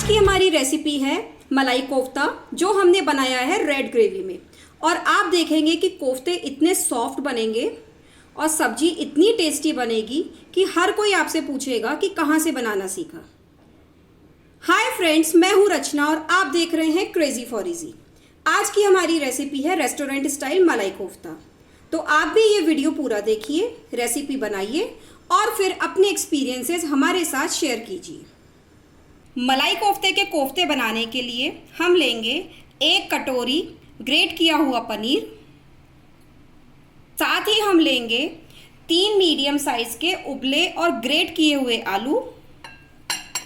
आज की हमारी रेसिपी है मलाई कोफ्ता, जो हमने बनाया है रेड ग्रेवी में। और आप देखेंगे कि कोफ्ते इतने सॉफ्ट बनेंगे और सब्जी इतनी टेस्टी बनेगी कि हर कोई आपसे पूछेगा कि कहाँ से बनाना सीखा। हाय फ्रेंड्स, मैं हूँ रचना और आप देख रहे हैं क्रेजी फॉर इजी। आज की हमारी रेसिपी है रेस्टोरेंट स्टाइल मलाई कोफ्ता। तो आप भी ये वीडियो पूरा देखिए, रेसिपी बनाइए और फिर अपने एक्सपीरियंसेस हमारे साथ शेयर कीजिए। मलाई कोफ्ते के कोफ्ते बनाने के लिए हम लेंगे 1 कटोरी ग्रेट किया हुआ पनीर, साथ ही हम लेंगे 3 मीडियम साइज के उबले और ग्रेट किए हुए आलू।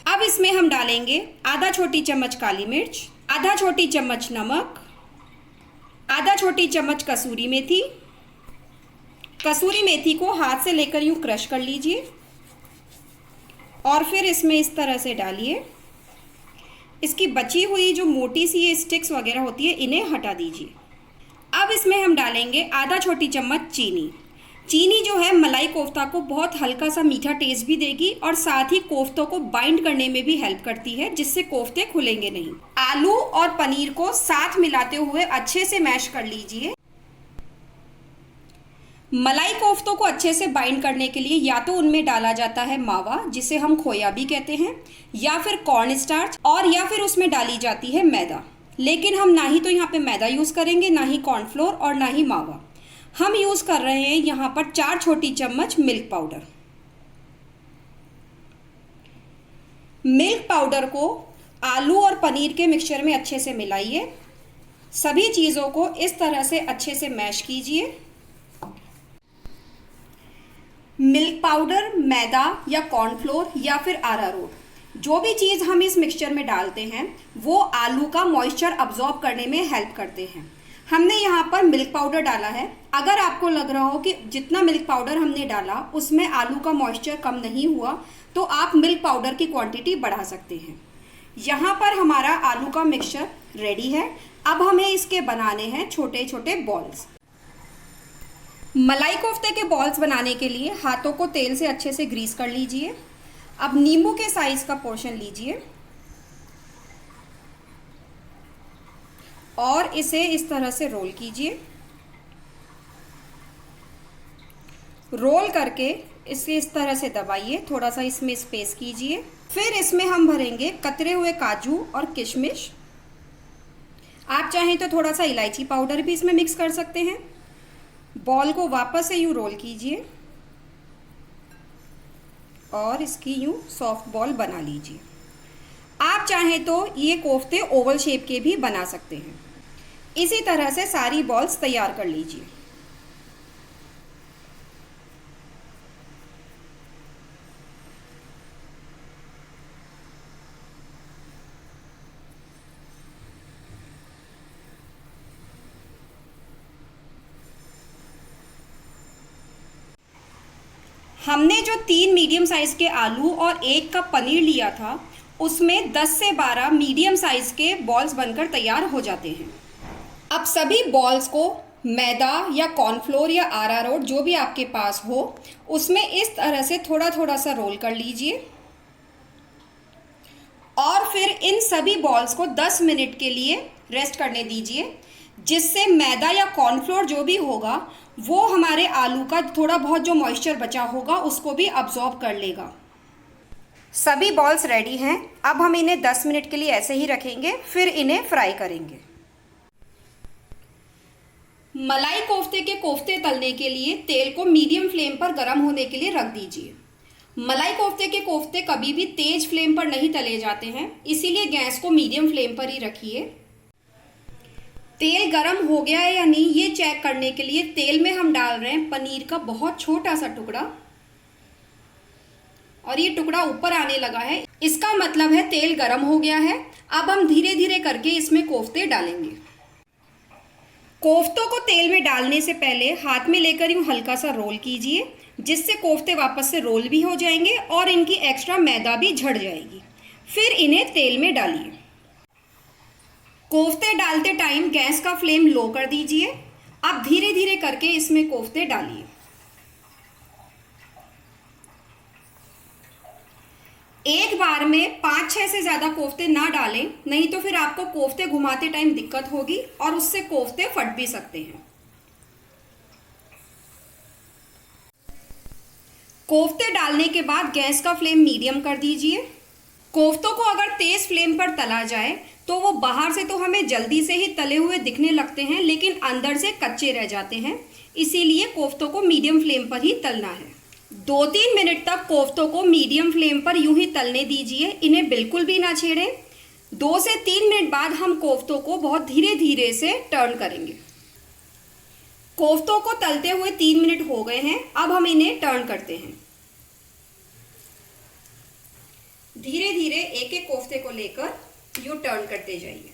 अब इसमें हम डालेंगे आधा छोटी चम्मच काली मिर्च, आधा छोटी चम्मच नमक, आधा छोटी चम्मच कसूरी मेथी। कसूरी मेथी को हाथ से लेकर यूं क्रश कर लीजिए और फिर इसमें इस तरह से डालिए। इसकी बची हुई जो मोटी सी ये स्टिक्स वगैरह होती है, इन्हें हटा दीजिए। अब इसमें हम डालेंगे आधा छोटी चम्मच चीनी। चीनी जो है मलाई कोफ्ता को बहुत हल्का सा मीठा टेस्ट भी देगी और साथ ही कोफ्तों को बाइंड करने में भी हेल्प करती है, जिससे कोफ्ते खुलेंगे नहीं। आलू और पनीर को साथ मिलाते हुए अच्छे से मैश कर लीजिए। मलाई कोफ्तों को अच्छे से बाइंड करने के लिए या तो उनमें डाला जाता है मावा, जिसे हम खोया भी कहते हैं, या फिर कॉर्न स्टार्च, और या फिर उसमें डाली जाती है मैदा। लेकिन हम ना ही तो यहाँ पे मैदा यूज़ करेंगे, ना ही कॉर्नफ्लोर और ना ही मावा। हम यूज़ कर रहे हैं यहाँ पर 4 छोटी चम्मच मिल्क पाउडर। मिल्क पाउडर को आलू और पनीर के मिक्सचर में अच्छे से मिलाइए। सभी चीज़ों को इस तरह से अच्छे से मैश कीजिए। मिल्क पाउडर, मैदा या कॉर्नफ्लोर या फिर अरारोट, जो भी चीज़ हम इस मिक्सचर में डालते हैं वो आलू का मॉइस्चर अब्जॉर्ब करने में हेल्प करते हैं। हमने यहाँ पर मिल्क पाउडर डाला है। अगर आपको लग रहा हो कि जितना मिल्क पाउडर हमने डाला उसमें आलू का मॉइस्चर कम नहीं हुआ, तो आप मिल्क पाउडर की क्वांटिटी बढ़ा सकते हैं। यहाँ पर हमारा आलू का मिक्सचर रेडी है। अब हमें इसके बनाने हैं छोटे छोटे बॉल्स। मलाई कोफ्ते के बॉल्स बनाने के लिए हाथों को तेल से अच्छे से ग्रीस कर लीजिए। अब नींबू के साइज का पोर्शन लीजिए और इसे इस तरह से रोल कीजिए। रोल करके इसे इस तरह से दबाइए, थोड़ा सा इसमें स्पेस कीजिए। फिर इसमें हम भरेंगे कतरे हुए काजू और किशमिश। आप चाहें तो थोड़ा सा इलायची पाउडर भी इसमें मिक्स कर सकते हैं। बॉल को वापस से यूँ रोल कीजिए और इसकी यूँ सॉफ्ट बॉल बना लीजिए। आप चाहें तो ये कोफ्ते ओवल शेप के भी बना सकते हैं। इसी तरह से सारी बॉल्स तैयार कर लीजिए। हमने जो 3 मीडियम साइज़ के आलू और 1 कप पनीर लिया था, उसमें 10 से 12 मीडियम साइज़ के बॉल्स बनकर तैयार हो जाते हैं। अब सभी बॉल्स को मैदा या कॉर्नफ्लोर या अरारोट, जो भी आपके पास हो, उसमें इस तरह से थोड़ा थोड़ा सा रोल कर लीजिए और फिर इन सभी बॉल्स को 10 मिनट के लिए रेस्ट करने दीजिए, जिससे मैदा या कॉर्नफ्लोर जो भी होगा वो हमारे आलू का थोड़ा बहुत जो मॉइस्चर बचा होगा उसको भी अब्जॉर्ब कर लेगा। सभी बॉल्स रेडी हैं। अब हम इन्हें 10 मिनट के लिए ऐसे ही रखेंगे, फिर इन्हें फ्राई करेंगे। मलाई कोफ्ते के कोफ्ते तलने के लिए तेल को मीडियम फ्लेम पर गर्म होने के लिए रख दीजिए। मलाई कोफ्ते के कोफ्ते कभी भी तेज फ्लेम पर नहीं तले जाते हैं, इसीलिए गैस को मीडियम फ्लेम पर ही रखिए। तेल गरम हो गया है या नहीं ये चेक करने के लिए तेल में हम डाल रहे हैं पनीर का बहुत छोटा सा टुकड़ा, और ये टुकड़ा ऊपर आने लगा है, इसका मतलब है तेल गरम हो गया है। अब हम धीरे धीरे करके इसमें कोफ्ते डालेंगे। कोफ्तों को तेल में डालने से पहले हाथ में लेकर यूँ हल्का सा रोल कीजिए, जिससे कोफ्ते वापस से रोल भी हो जाएंगे और इनकी एक्स्ट्रा मैदा भी झड़ जाएगी। फिर इन्हें तेल में डालिए। कोफ्ते डालते टाइम गैस का फ्लेम लो कर दीजिए। अब धीरे धीरे करके इसमें कोफ्ते डालिए। एक बार में 5-6 से ज़्यादा कोफ्ते ना डालें, नहीं तो फिर आपको कोफ्ते घुमाते टाइम दिक्कत होगी और उससे कोफ्ते फट भी सकते हैं। कोफ्ते डालने के बाद गैस का फ्लेम मीडियम कर दीजिए। कोफ्तों को अगर तेज फ्लेम पर तला जाए तो वो बाहर से तो हमें जल्दी से ही तले हुए दिखने लगते हैं, लेकिन अंदर से कच्चे रह जाते हैं। इसीलिए कोफ्तों को मीडियम फ्लेम पर ही तलना है। 2-3 मिनट तक कोफ्तों को मीडियम फ्लेम पर यूं ही तलने दीजिए, इन्हें बिल्कुल भी ना छेड़ें। 2 से 3 मिनट बाद हम कोफ्तों को बहुत धीरे धीरे से टर्न करेंगे। कोफ्तों को तलते हुए 3 मिनट हो गए हैं। अब हम इन्हें टर्न करते हैं। धीरे धीरे एक एक कोफ्ते को लेकर यूं टर्न करते जाइए।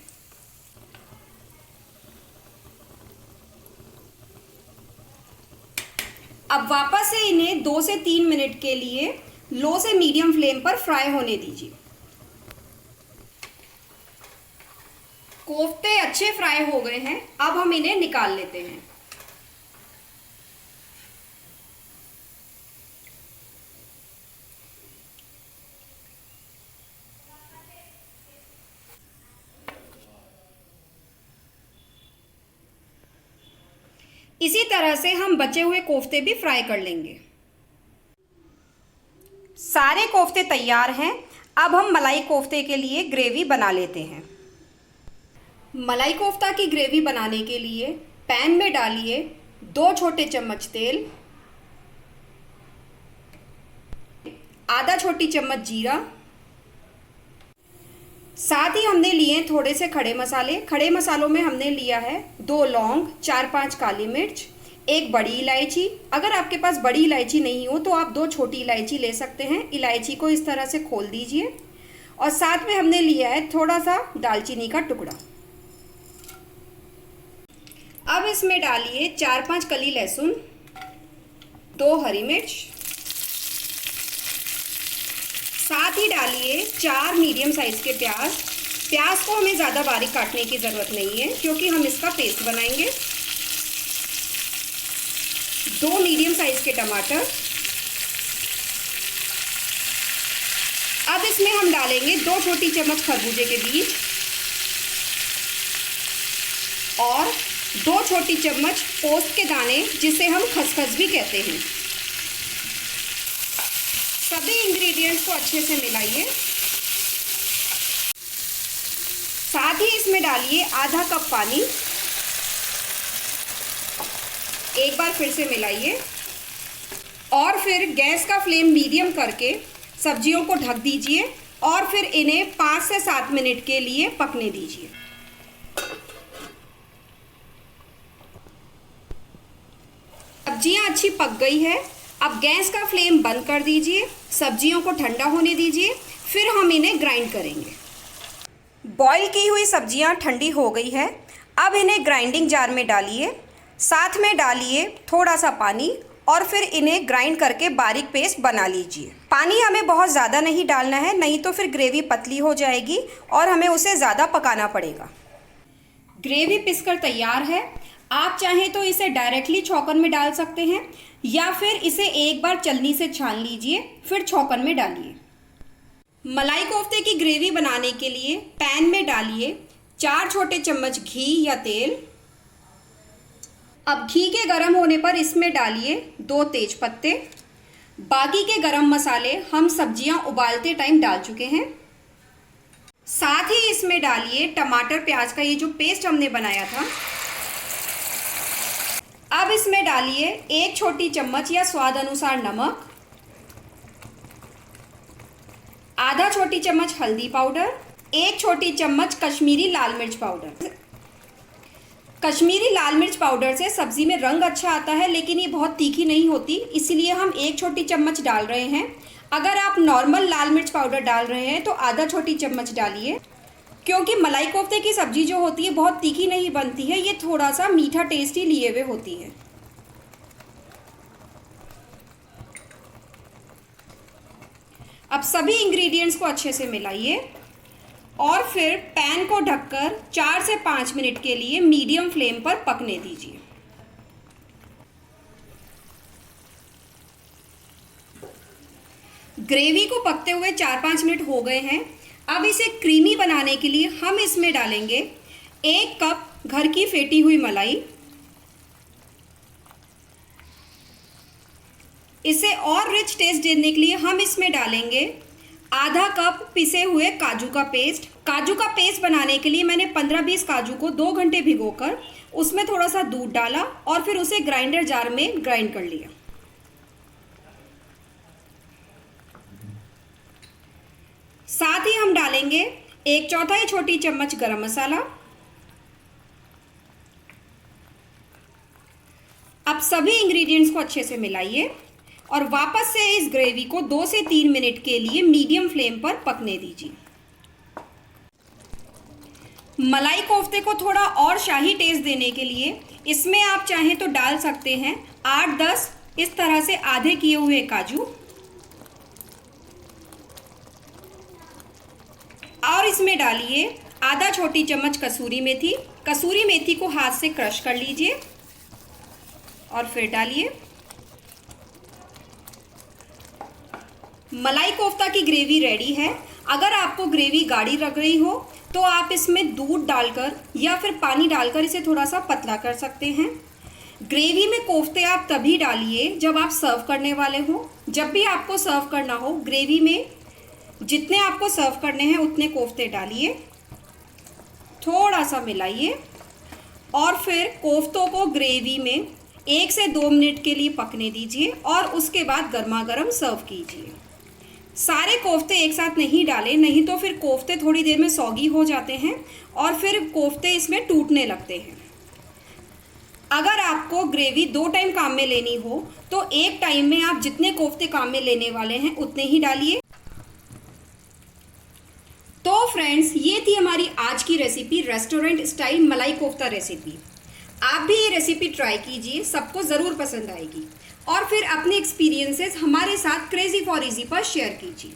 अब वापस से इन्हें 2 से 3 मिनट के लिए लो से मीडियम फ्लेम पर फ्राई होने दीजिए। कोफ्ते अच्छे फ्राई हो गए हैं। अब हम इन्हें निकाल लेते हैं। इसी तरह से हम बचे हुए कोफ्ते भी फ्राई कर लेंगे। सारे कोफ्ते तैयार हैं। अब हम मलाई कोफ्ते के लिए ग्रेवी बना लेते हैं। मलाई कोफ्ता की ग्रेवी बनाने के लिए पैन में डालिए 2 छोटे चम्मच तेल, आधा छोटी चम्मच जीरा, साथ ही हमने लिए थोड़े से खड़े मसाले। खड़े मसालों में हमने लिया है 2 लौंग, 4-5 काली मिर्च, 1 बड़ी इलायची। अगर आपके पास बड़ी इलायची नहीं हो तो आप 2 छोटी इलायची ले सकते हैं। इलायची को इस तरह से खोल दीजिए और साथ में हमने लिया है थोड़ा सा दालचीनी का टुकड़ा। अब इसमें डालिए 4-5 कली लहसुन, 2 हरी मिर्च, साथ ही डालिए 4 मीडियम साइज के प्याज। प्याज को हमें ज़्यादा बारीक काटने की ज़रूरत नहीं है क्योंकि हम इसका पेस्ट बनाएंगे। 2 मीडियम साइज के टमाटर। अब इसमें हम डालेंगे 2 छोटी चम्मच खरबूजे के बीज और 2 छोटी चम्मच पोस्त के दाने, जिसे हम खसखस भी कहते हैं। सभी इंग्रेडिएंट्स को अच्छे से मिलाइए। साथ ही इसमें डालिए आधा कप पानी। एक बार फिर से मिलाइए और फिर गैस का फ्लेम मीडियम करके सब्जियों को ढक दीजिए और फिर इन्हें 5 से 7 मिनट के लिए पकने दीजिए। सब्जियां अच्छी पक गई है। अब गैस का फ्लेम बंद कर दीजिए, सब्जियों को ठंडा होने दीजिए, फिर हम इन्हें ग्राइंड करेंगे। बॉईल की हुई सब्जियां ठंडी हो गई है। अब इन्हें ग्राइंडिंग जार में डालिए, साथ में डालिए थोड़ा सा पानी और फिर इन्हें ग्राइंड करके बारीक पेस्ट बना लीजिए। पानी हमें बहुत ज़्यादा नहीं डालना है, नहीं तो फिर ग्रेवी पतली हो जाएगी और हमें उसे ज़्यादा पकाना पड़ेगा। ग्रेवी पिसकर तैयार है। आप चाहें तो इसे डायरेक्टली छौंकन में डाल सकते हैं या फिर इसे एक बार चलनी से छान लीजिए, फिर छौंकन में डालिए। मलाई कोफ्ते की ग्रेवी बनाने के लिए पैन में डालिए 4 छोटे चम्मच घी या तेल। अब घी के गर्म होने पर इसमें डालिए 2 तेज पत्ते। बाकी के गरम मसाले हम सब्जियां उबालते टाइम डाल चुके हैं। साथ ही इसमें डालिए टमाटर प्याज का ये जो पेस्ट हमने बनाया था। अब इसमें डालिए 1 छोटी चम्मच या स्वाद अनुसार नमक, आधा छोटी चम्मच हल्दी पाउडर, 1 छोटी चम्मच कश्मीरी लाल मिर्च पाउडर। कश्मीरी लाल मिर्च पाउडर से सब्जी में रंग अच्छा आता है, लेकिन ये बहुत तीखी नहीं होती, इसीलिए हम 1 छोटी चम्मच डाल रहे हैं। अगर आप नॉर्मल लाल मिर्च पाउडर डाल रहे हैं तो आधा छोटी चम्मच डालिए, क्योंकि मलाई कोफ्ते की सब्जी जो होती है बहुत तीखी नहीं बनती है, ये थोड़ा सा मीठा टेस्ट ही लिए हुए होती है। अब सभी इंग्रेडिएंट्स को अच्छे से मिलाइए और फिर पैन को ढककर 4 से 5 मिनट के लिए मीडियम फ्लेम पर पकने दीजिए। ग्रेवी को पकते हुए 4-5 मिनट हो गए हैं। अब इसे क्रीमी बनाने के लिए हम इसमें डालेंगे 1 कप घर की फेंटी हुई मलाई। इसे और रिच टेस्ट देने के लिए हम इसमें डालेंगे आधा कप पिसे हुए काजू का पेस्ट। काजू का पेस्ट बनाने के लिए मैंने 15-20 काजू को 2 घंटे भिगोकर उसमें थोड़ा सा दूध डाला और फिर उसे ग्राइंडर जार में ग्राइंड कर लिया। साथ ही हम डालेंगे 1/4 छोटी चम्मच गरम मसाला। अब सभी इंग्रेडिएंट्स को अच्छे से मिलाइए और वापस से इस ग्रेवी को 2 से 3 मिनट के लिए मीडियम फ्लेम पर पकने दीजिए। मलाई कोफ्ते को थोड़ा और शाही टेस्ट देने के लिए इसमें आप चाहें तो डाल सकते हैं 8-10 इस तरह से आधे किए हुए काजू और इसमें डालिए आधा छोटी चम्मच कसूरी मेथी। कसूरी मेथी को हाथ से क्रश कर लीजिए और फिर डालिए। मलाई कोफ्ता की ग्रेवी रेडी है। अगर आपको ग्रेवी गाढ़ी लग रही हो तो आप इसमें दूध डालकर या फिर पानी डालकर इसे थोड़ा सा पतला कर सकते हैं। ग्रेवी में कोफ्ते आप तभी डालिए जब आप सर्व करने वाले हो। जब भी आपको सर्व करना हो ग्रेवी में जितने आपको सर्व करने हैं उतने कोफ्ते डालिए, थोड़ा सा मिलाइए और फिर कोफ्तों को ग्रेवी में 1 से 2 मिनट के लिए पकने दीजिए और उसके बाद गर्मा गर्म सर्व कीजिए। सारे कोफ्ते एक साथ नहीं डालें, नहीं तो फिर कोफ्ते थोड़ी देर में सौगी हो जाते हैं और फिर कोफ्ते इसमें टूटने लगते हैं। अगर आपको ग्रेवी 2 टाइम काम में लेनी हो तो 1 टाइम में आप जितने कोफ्ते काम में लेने वाले हैं उतने ही डालिए। तो फ्रेंड्स, ये थी हमारी आज की रेसिपी, रेस्टोरेंट स्टाइल मलाई कोफ्ता रेसिपी। आप भी ये रेसिपी ट्राई कीजिए, सबको ज़रूर पसंद आएगी और फिर अपने एक्सपीरियंसेस हमारे साथ क्रेजी फॉर इजी पर शेयर कीजिए।